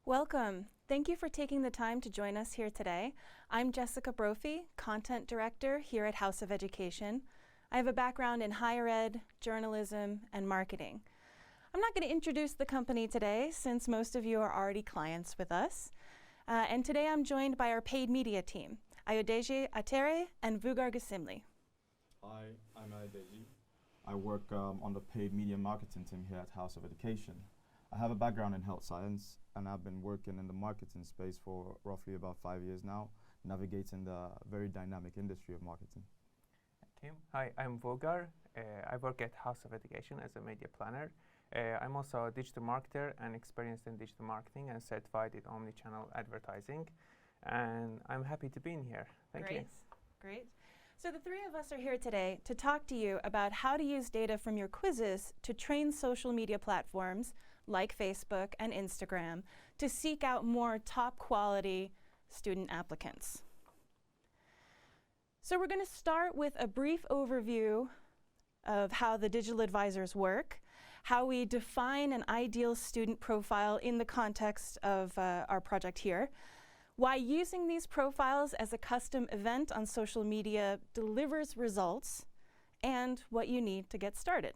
Welcome. Thank you for taking the time to join us here today. I'm Jessica Brophy, Content Director here at House of Education. I have a background in higher ed, journalism, and marketing. I'm not going to introduce the company today since most of you are already clients with us. And today I'm joined by our paid media team, Ayodeji Atere and Vugar Gasimli. Hi, I'm Ayodeji. I work on the paid media marketing team here at House of Education. I have a background in health science, and I've been working in the marketing space for roughly about 5 years now, navigating the very dynamic industry of marketing. Okay. Hi, I'm Vugar. I work at House of Education as a media planner. I'm also a digital marketer and experienced in digital marketing and certified in omnichannel advertising. And I'm happy to be in here. Thank you. Great. So the three of us are here today to talk to you about how to use data from your quizzes to train social media platforms like Facebook and Instagram to seek out more top quality student applicants. So we're going to start with a brief overview of how the digital advisors work, how we define an ideal student profile in the context of our project here, why using these profiles as a custom event on social media delivers results, and what you need to get started.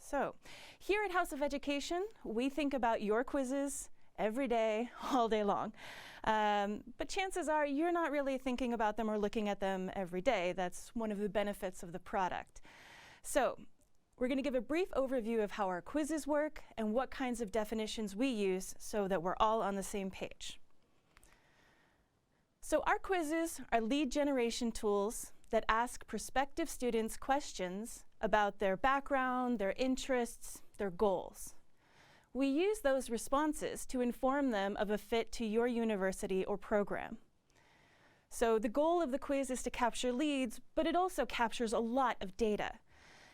So, here at House of Education, we think about your quizzes every day, all day long. But chances are you're not really thinking about them or looking at them every day. That's one of the benefits of the product. So, we're going to give a brief overview of how our quizzes work and what kinds of definitions we use so that we're all on the same page. So, our quizzes are lead generation tools that ask prospective students questions about their background, their interests, their goals. We use those responses to inform them of a fit to your university or program. So the goal of the quiz is to capture leads, but it also captures a lot of data.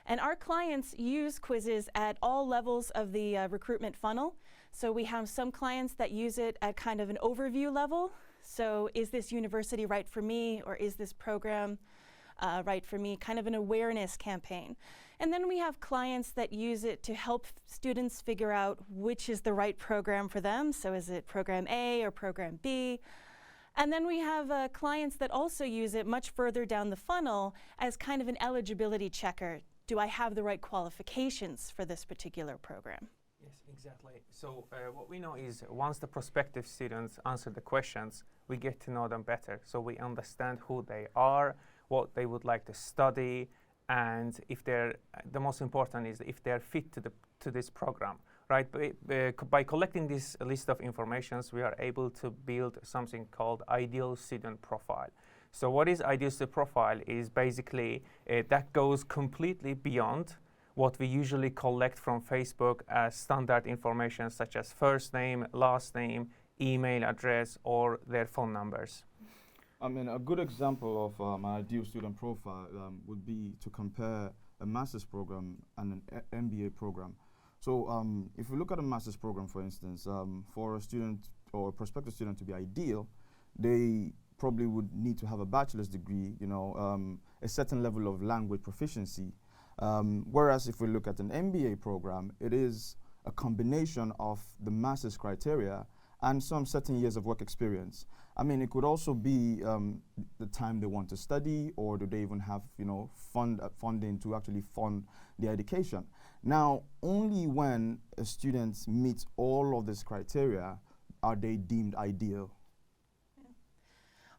And our clients use quizzes at all levels of the recruitment funnel. So we have some clients that use it at kind of an overview level. So is this university right for me, or is this program right for me, kind of an awareness campaign. And then we have clients that use it to help students figure out which is the right program for them. So is it program A or program B? And then we have clients that also use it much further down the funnel as kind of an eligibility checker. Do I have the right qualifications for this particular program? Yes, exactly. So what we know is once the prospective students answer the questions, we get to know them better. So we understand who they are, what they would like to study, and if they're, the most important is if they're fit to this program, right? By collecting this list of informations, we are able to build something called ideal student profile. So what is ideal student profile is basically that goes completely beyond what we usually collect from Facebook as standard information such as first name, last name, email address, or their phone numbers. I mean, a good example of my ideal student profile would be to compare a master's program and an MBA program. So if we look at a master's program, for instance, for a student or a prospective student to be ideal, they probably would need to have a bachelor's degree, a certain level of language proficiency. Whereas if we look at an MBA program, it is a combination of the master's criteria and some certain years of work experience. I mean, it could also be the time they want to study, or do they even have, funding to actually fund their education. Now, only when a student meets all of this criteria are they deemed ideal. Yeah.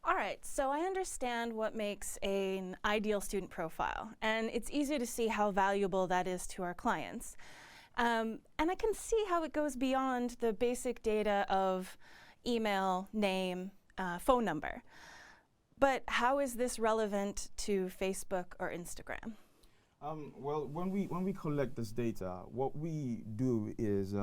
All right, so I understand what makes an ideal student profile, and it's easy to see how valuable that is to our clients. And I can see how it goes beyond the basic data of email, name, phone number. But how is this relevant to Facebook or Instagram? Well, when we collect this data, what we do is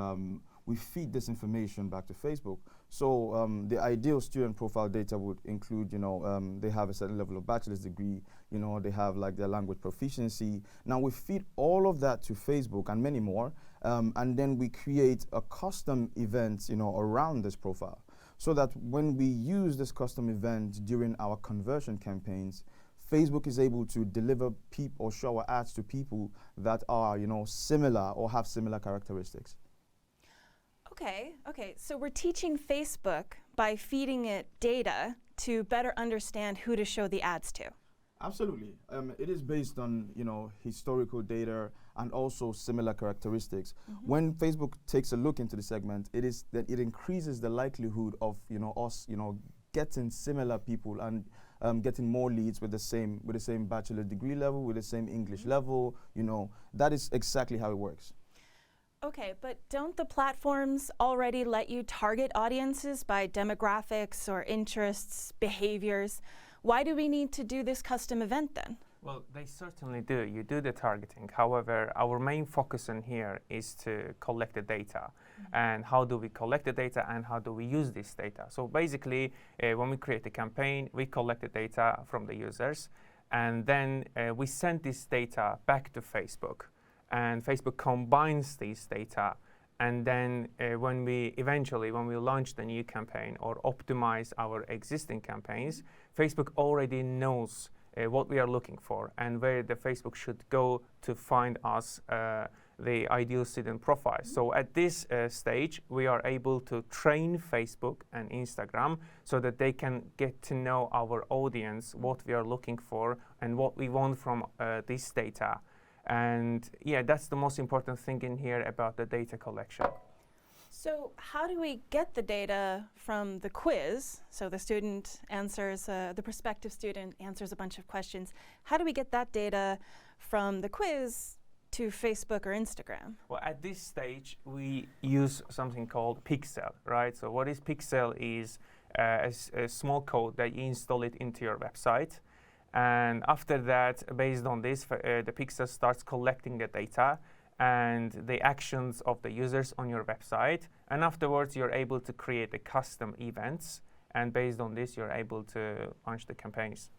we feed this information back to Facebook. So the ideal student profile data would include, they have a certain level of bachelor's degree, they have like their language proficiency. Now we feed all of that to Facebook and many more, and then we create a custom event, around this profile. So that when we use this custom event during our conversion campaigns, Facebook is able to deliver or show our ads to people that are, similar or have similar characteristics. Okay. So we're teaching Facebook by feeding it data to better understand who to show the ads to. Absolutely. It is based on, historical data and also similar characteristics. When Facebook takes a look into the segment, it increases the likelihood of, us, getting similar people and getting more leads with the same bachelor degree level, with the same English level. That is exactly how it works. Okay, but don't the platforms already let you target audiences by demographics or interests, behaviors? Why do we need to do this custom event then? Well, they certainly do. You do the targeting. However, our main focus in here is to collect the data. And how do we collect the data and how do we use this data? So basically, when we create a campaign, we collect the data from the users, and then we send this data back to Facebook. And Facebook combines this data, and then when we launch the new campaign or optimize our existing campaigns, Facebook already knows what we are looking for and where the Facebook should go to find us the ideal student profile. So at this stage, we are able to train Facebook and Instagram so that they can get to know our audience, what we are looking for, and what we want from this data. And yeah, that's the most important thing in here about the data collection. So how do we get the data from the quiz? So the student answers, the prospective student answers a bunch of questions. How do we get that data from the quiz to Facebook or Instagram? Well, at this stage, we use something called Pixel, right? So what is Pixel is a small code that you install it into your website. And after that, based on this, the Pixel starts collecting the data and the actions of the users on your website. And afterwards, you're able to create the custom events. And based on this, you're able to launch the campaigns.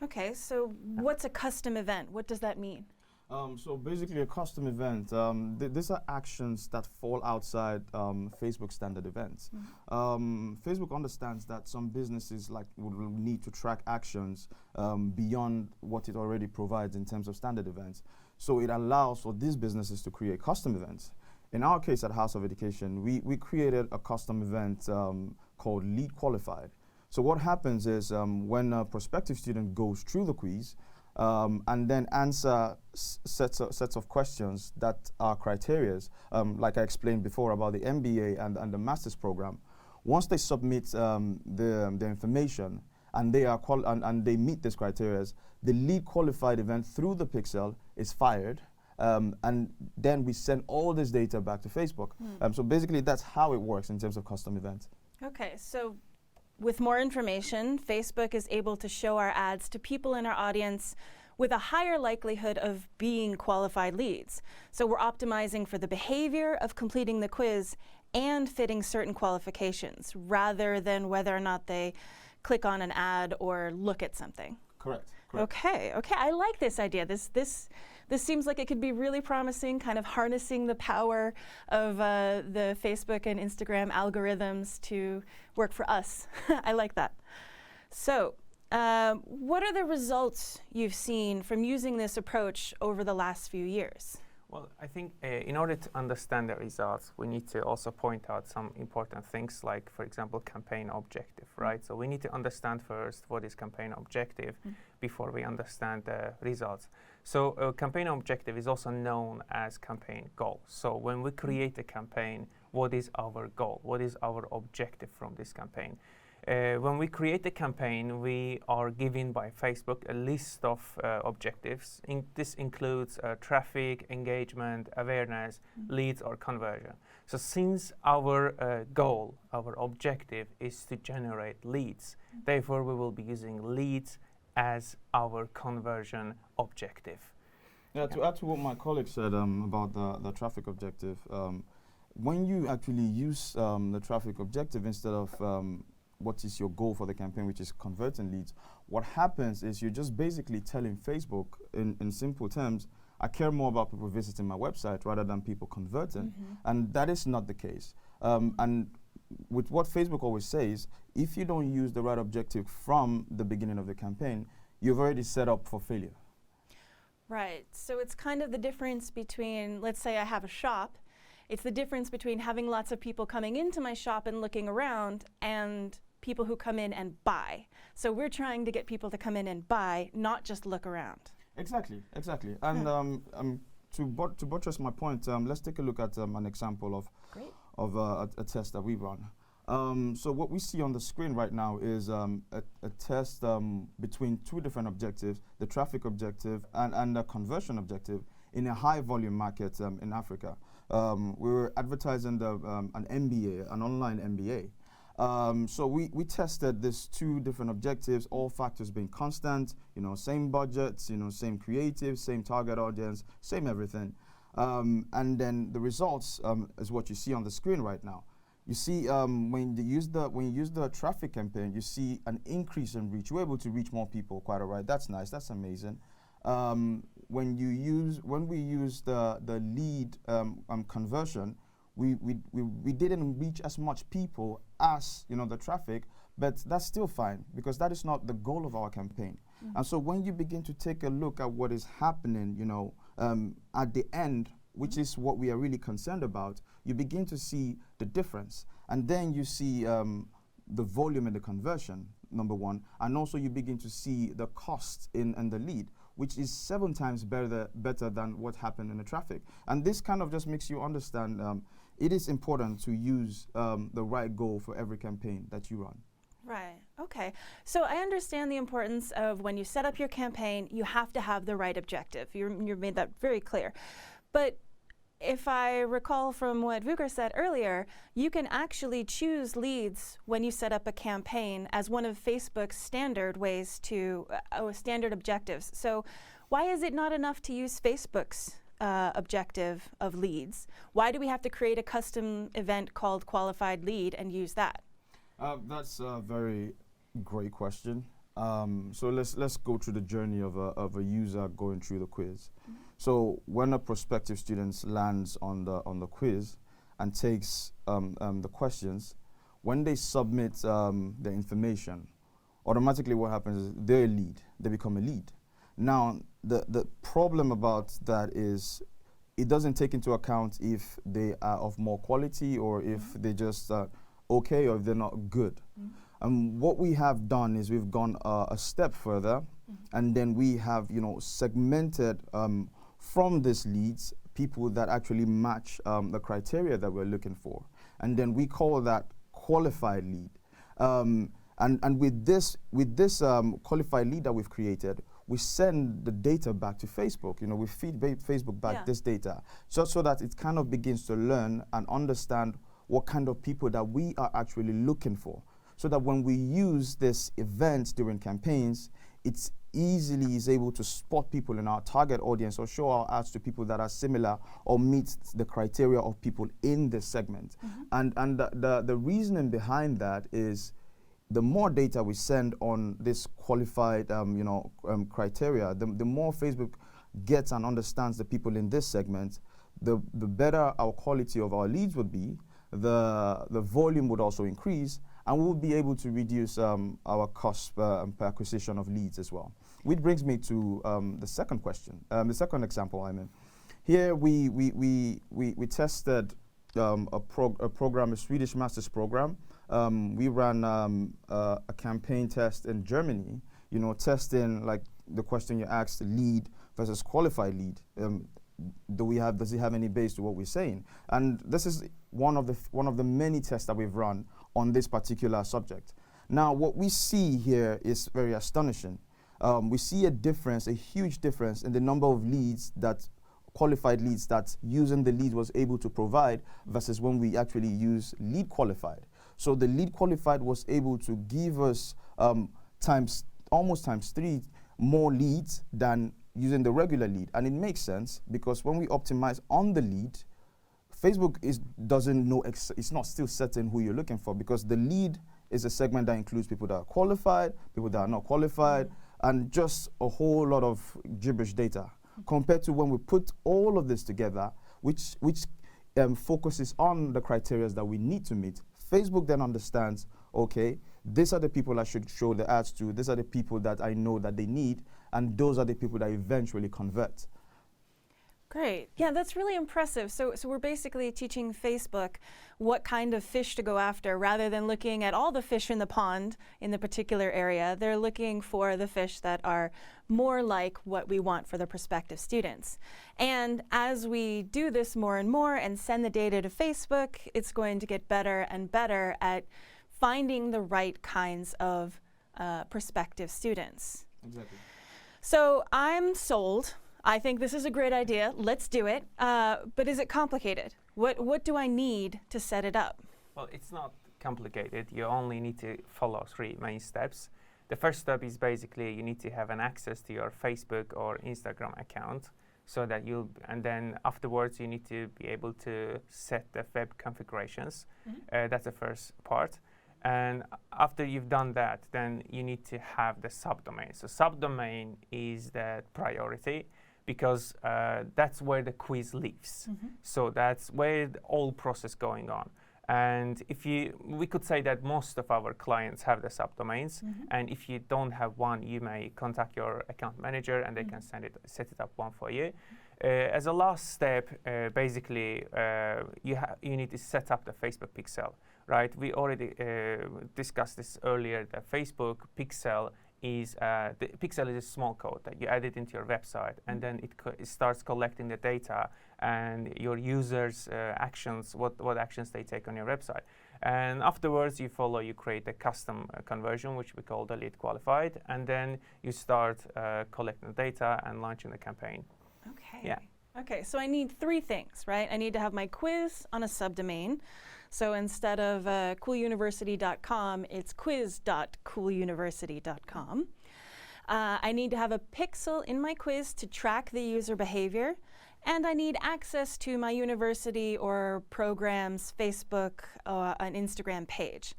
Okay, so what's a custom event? What does that mean? So basically a custom event, these are actions that fall outside Facebook standard events. Facebook understands that some businesses will need to track actions beyond what it already provides in terms of standard events. So it allows for these businesses to create custom events. In our case at House of Education, we created a custom event called Lead Qualified. So what happens is when a prospective student goes through the quiz, and then answer sets of questions that are criterias, like I explained before about the MBA and the master's program. Once they submit the information and they meet these criteria, the lead qualified event through the Pixel is fired, and then we send all this data back to Facebook. So basically, that's how it works in terms of custom events. Okay, so with more information, Facebook is able to show our ads to people in our audience with a higher likelihood of being qualified leads. So we're optimizing for the behavior of completing the quiz and fitting certain qualifications rather than whether or not they click on an ad or look at something. Correct. Okay, I like this idea. This seems like it could be really promising, kind of harnessing the power of the Facebook and Instagram algorithms to work for us. I like that. So what are the results you've seen from using this approach over the last few years? Well, I think in order to understand the results, we need to also point out some important things like, for example, campaign objective, right? So we need to understand first what is campaign objective before we understand the results. So campaign objective is also known as campaign goal. So when we create a campaign, what is our goal? What is our objective from this campaign? When we create a campaign, we are given by Facebook a list of objectives. This includes traffic, engagement, awareness, leads, or conversion. So since our goal, our objective is to generate leads, therefore we will be using leads as our conversion objective. Yeah, to add to what my colleague said about the traffic objective, when you actually use the traffic objective instead of what is your goal for the campaign, which is converting leads, what happens is you're just basically telling Facebook in simple terms, I care more about people visiting my website rather than people converting. And that is not the case. And with what Facebook always says, if you don't use the right objective from the beginning of the campaign, you've already set up for failure. Right, so it's kind of the difference between, let's say I have a shop, It's the difference between having lots of people coming into my shop and looking around and people who come in and buy. So we're trying to get people to come in and buy, not just look around. Exactly. And to buttress my point, let's take a look at an example of a test that we run. So what we see on the screen right now is a test between two different objectives, the traffic objective and the conversion objective in a high volume market in Africa. We were advertising an MBA, an online MBA. So we tested these two different objectives, all factors being constant, same budgets, same creative, same target audience, same everything. And then the results is what you see on the screen right now. You see, when you use the traffic campaign, you see an increase in reach. You're able to reach more people, quite all right. That's nice. That's amazing. When we use the lead conversion, we didn't reach as much people as the traffic, but that's still fine because that is not the goal of our campaign. Mm-hmm. And so when you begin to take a look at what is happening, at the end, which is what we are really concerned about, you begin to see the difference. And then you see the volume and the conversion, number one, and also you begin to see the cost in the lead, which is 7 times better than what happened in the traffic. And this kind of just makes you understand it is important to use the right goal for every campaign that you run. Right, okay. So I understand the importance of when you set up your campaign, you have to have the right objective. You've made that very clear. But if I recall from what Vugar said earlier, you can actually choose leads when you set up a campaign as one of Facebook's standard ways to, standard objectives. So why is it not enough to use Facebook's objective of leads? Why do we have to create a custom event called qualified lead and use that? That's a very great question. So let's go through the journey of a user going through the quiz. Mm-hmm. So when a prospective student lands on the quiz and takes the questions, when they submit the information, automatically what happens is they're a lead. They become a lead. Now the problem about that is it doesn't take into account if they are of more quality or if they just okay or if they're not good. Mm-hmm. What we have done is we've gone a step further, and then we have segmented from these leads people that actually match the criteria that we're looking for, and then we call that qualified lead. And with this qualified lead that we've created, we send the data back to Facebook. We feed Facebook back this data, just so that it kind of begins to learn and understand what kind of people that we are actually looking for, so that when we use this event during campaigns, it's easily is able to spot people in our target audience or show our ads to people that are similar or meet the criteria of people in this segment. Mm-hmm. And the reasoning behind that is the more data we send on this qualified criteria, the more Facebook gets and understands the people in this segment, the better our quality of our leads would be, the volume would also increase, and we'll be able to reduce our cost per acquisition of leads as well. Which brings me to the second question, the second example. I mean, here we tested a program, a Swedish master's program. We ran a campaign test in Germany. Testing like the question you asked, lead versus qualified lead. Does it have any base to what we're saying? And this is one of the many tests that we've run on this particular subject. Now, what we see here is very astonishing. We see a huge difference in the number of leads qualified leads that using the lead was able to provide versus when we actually use lead qualified. So the lead qualified was able to give us almost times 3 more leads than using the regular lead. And it makes sense because when we optimize on the lead, Facebook doesn't know, it's not still certain who you're looking for, because the lead is a segment that includes people that are qualified, people that are not qualified, and just a whole lot of gibberish data. Compared to when we put all of this together, which focuses on the criteria that we need to meet, Facebook then understands, okay, these are the people I should show the ads to, these are the people that I know that they need, and those are the people that eventually convert. Great. Yeah, that's really impressive. So we're basically teaching Facebook what kind of fish to go after rather than looking at all the fish in the pond in the particular area. They're looking for the fish that are more like what we want for the prospective students. And as we do this more and more and send the data to Facebook, it's going to get better and better at finding the right kinds of prospective students. Exactly. So I'm sold. I think this is a great idea. Let's do it. But is it complicated? What do I need to set it up? Well, it's not complicated. You only need to follow 3 main steps. The first step is basically you need to have an access to your Facebook or Instagram account, so that and then afterwards you need to be able to set the web configurations. That's the first part. And after you've done that, then you need to have the subdomain. So subdomain is the priority, because that's where the quiz lives. So that's where the whole process going on. And we could say that most of our clients have the subdomains. And if you don't have one, you may contact your account manager and they can set it up one for you. As a last step, basically, you need to set up the Facebook pixel, right? We already discussed this earlier. The Facebook pixel is the pixel is a small code that you add it into your website, and then it starts collecting the data and your users' actions, what actions they take on your website. And afterwards, you create a custom conversion, which we call the lead qualified, and then you start collecting the data and launching the campaign. Okay. Yeah. Okay, so I need 3 things, right? I need to have my quiz on a subdomain. So instead of cooluniversity.com, it's quiz.cooluniversity.com. I need to have a pixel in my quiz to track the user behavior. And I need access to my university or program's Facebook and Instagram page.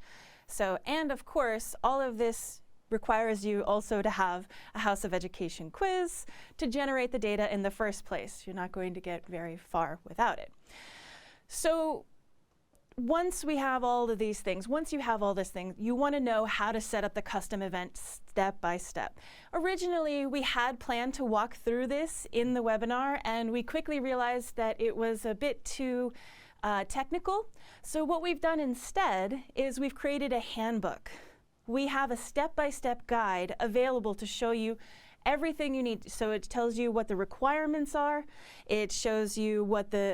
So, and of course, all of this requires you also to have a House of Education quiz to generate the data in the first place. You're not going to get very far without it. So once we have all of these things, once you have all these things, you want to know how to set up the custom event step by step. Originally, we had planned to walk through this in the webinar, and we quickly realized that it was a bit too technical. So what we've done instead is we've created a handbook. We have a step-by-step guide available to show you everything you need. So it tells you what the requirements are. It shows you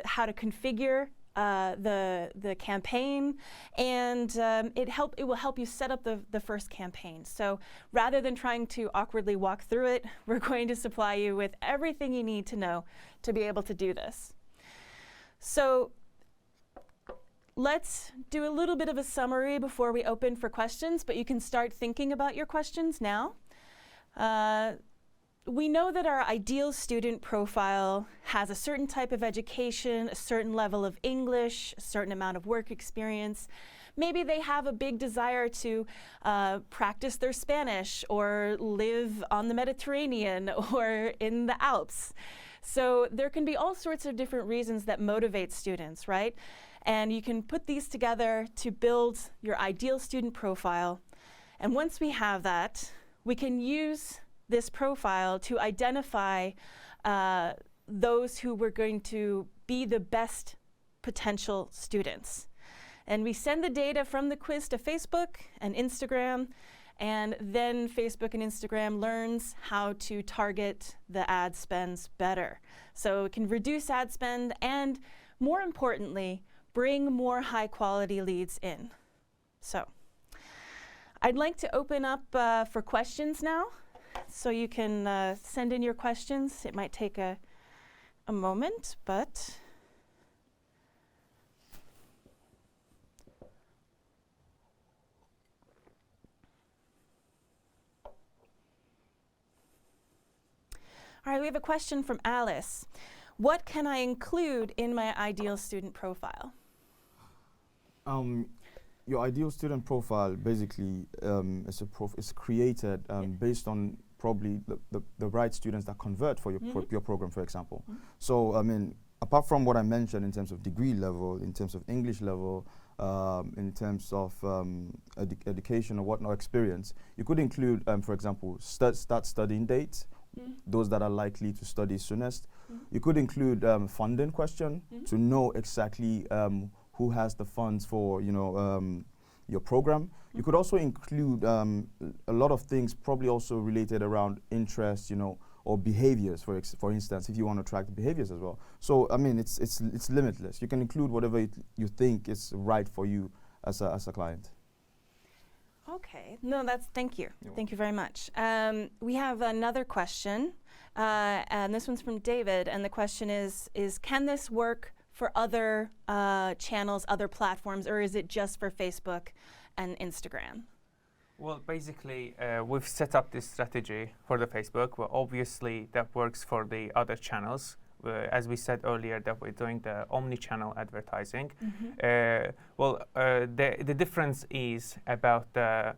how to configure the campaign, and it will help you set up the first campaign. So rather than trying to awkwardly walk through it, we're going to supply you with everything you need to know to be able to do this. So let's do a little bit of a summary before we open for questions, but you can start thinking about your questions now. We know that our ideal student profile has a certain type of education, a certain level of English, a certain amount of work experience. Maybe they have a big desire to practice their Spanish or live on the Mediterranean or in the Alps. So there can be all sorts of different reasons that motivate students, right? And you can put these together to build your ideal student profile. And once we have that, we can use this profile to identify those who were going to be the best potential students. And we send the data from the quiz to Facebook and Instagram, and then Facebook and Instagram learns how to target the ad spends better. So it can reduce ad spend and, more importantly, bring more high quality leads in. So I'd like to open up for questions now. So you can send in your questions. It might take a moment, but all right, we have a question from Alice. What can I include in my ideal student profile? Your ideal student profile basically is created based on probably the right students that convert for your program, for example. So, I mean, apart from what I mentioned in terms of degree level, in terms of English level, in terms of education or whatnot experience, you could include, for example, start studying dates, those that are likely to study soonest, You could include funding question to know exactly who has the funds for your program. You could also include a lot of things, probably also related around interests, or behaviors, for instance, if you want to track the behaviors as well. So I mean, it's limitless. You can include whatever you think is right for you as a client. Okay, no, thank you. You're Thank you very much. We have another question, and this one's from David, and the question is can this work for other channels, other platforms, or is it just for Facebook and Instagram? Well, basically, we've set up this strategy for the Facebook. Well, obviously, that works for the other channels. As we said earlier, that we're doing the omni-channel advertising. The difference is about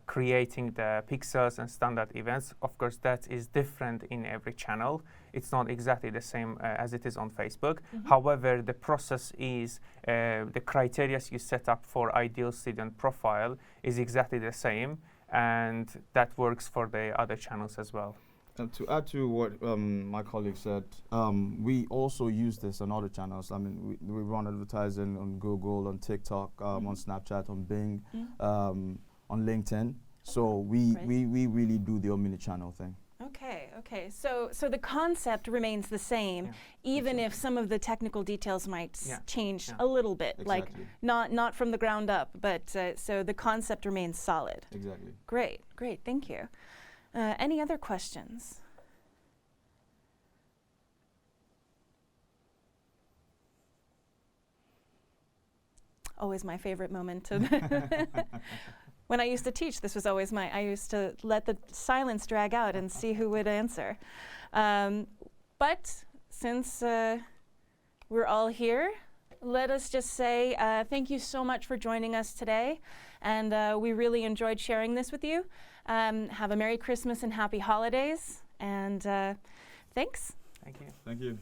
creating the pixels and standard events. Of course, that is different in every channel. It's not exactly the same as it is on Facebook. However, the process is the criteria you set up for ideal student profile is exactly the same, and that works for the other channels as well. And to add to what my colleague said, we also use this on other channels. I mean, we run advertising on Google, on TikTok, on Snapchat, on Bing, on LinkedIn. So we really do the omni-channel thing. Okay. So the concept remains the same, even if some of the technical details might change a little bit, like not from the ground up, but so the concept remains solid. Exactly. Great, thank you. Any other questions? Always my favorite moment. When I used to teach, this was always I used to let the silence drag out and see who would answer. But since we're all here, let us just say thank you so much for joining us today. And we really enjoyed sharing this with you. Have a Merry Christmas and Happy Holidays. And thanks. Thank you. Thank you.